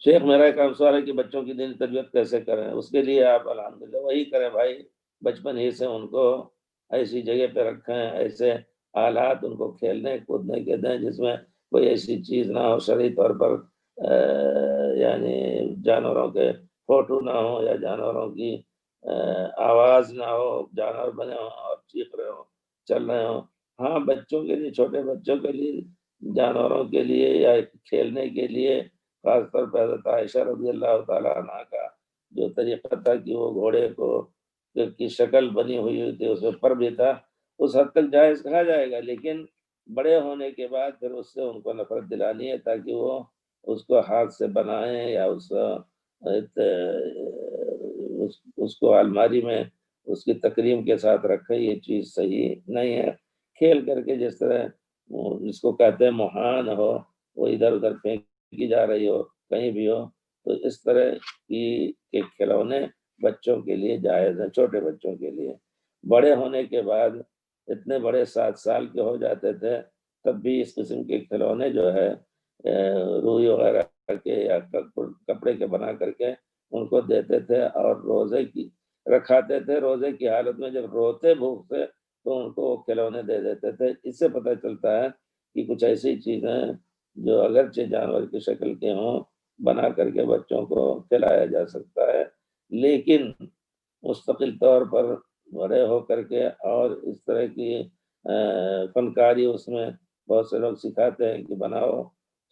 شیخ میرا ایک سوال ہے کہ بچوں کی دینی تربیت کیسے کریں؟ اس کے لیے آپ الحمدللہ وہی کریں بھائی، بچپن ہی سے ان کو ایسی جگہ پہ رکھیں، ایسے حالات ان کو کھیلنے کودنے کے دیں جس میں کوئی ایسی چیز نہ ہو شرعی طور پر، یعنی جانوروں کے فوٹو نہ ہو یا جانوروں کی آواز نہ ہو، جانور بنے ہوں اور چیخ رہے ہوں چل رہے ہوں۔ ہاں بچوں کے لیے، چھوٹے بچوں کے لیے جانوروں کے لیے یا کھیلنے کے لیے خاص طور پہ حضرت عائشہ رضی اللہ تعالیٰ عنہ کا جو طریقہ تھا کہ وہ گھوڑے کو کی شکل بنی ہوئی تھی اس پر بھی تھا، اس حد تک جائز کہا جائے گا، لیکن بڑے ہونے کے بعد پھر اس سے ان کو نفرت دلانی ہے تاکہ وہ اس کو ہاتھ سے بنائیں یا اس کو الماری میں اس کی تکریم کے ساتھ رکھیں، یہ چیز صحیح نہیں ہے۔ کھیل کر کے جس طرح جس کو کہتے ہیں مہان ہو، وہ ادھر ادھر پھینکی جا رہی ہو کہیں بھی ہو، تو اس طرح کے کھلونے بچوں کے لیے جائز ہیں، چھوٹے بچوں کے لیے۔ بڑے ہونے کے بعد اتنے بڑے 7 سال کے ہو جاتے تھے تب بھی اس قسم کے کھلونے جو ہے روئی وغیرہ کے یا کپڑے کے بنا کر کے ان کو دیتے تھے، اور روزے کی رکھاتے تھے، روزے کی حالت میں جب روتے بھوک سے تو ان کو کھلونے دے دیتے تھے۔ اس سے پتہ چلتا ہے کہ کچھ ایسی چیزیں جو اگرچہ جانور کی شکل کے ہوں بنا کر کے بچوں کو کھلایا جا سکتا ہے، لیکن مستقل طور پر بڑے ہو کر کے اور اس طرح کی فنکاری اس میں بہت سے لوگ سکھاتے ہیں کہ بناؤ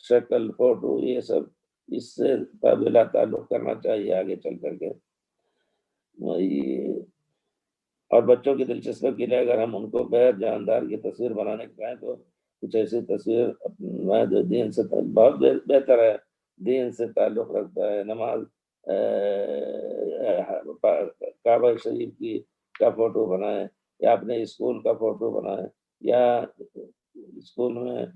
شکل فوٹو، یہ سب اس سے بلا تعلق کرنا چاہیے آگے چل کر کے۔ اور بچوں کی دلچسپی کے لیے اگر ہم ان کو غیر جاندار کی تصویر بنانے کو کہیں تو کچھ ایسی تصویر جو دین سے بہت بہتر ہے، دین سے تعلق رکھتا ہے، نماز، کعبہ شریف کی کا فوٹو بنائیں یا اپنے اسکول کا فوٹو بنائیں، یا اسکول میں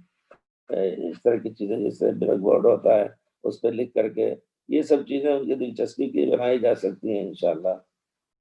اس طرح کی چیزیں جیسے بلیک بورڈ ہوتا ہے اس پہ لکھ کر کے، یہ سب چیزیں ان کی دلچسپی کی بنائی جا سکتی ہیں انشاءاللہ۔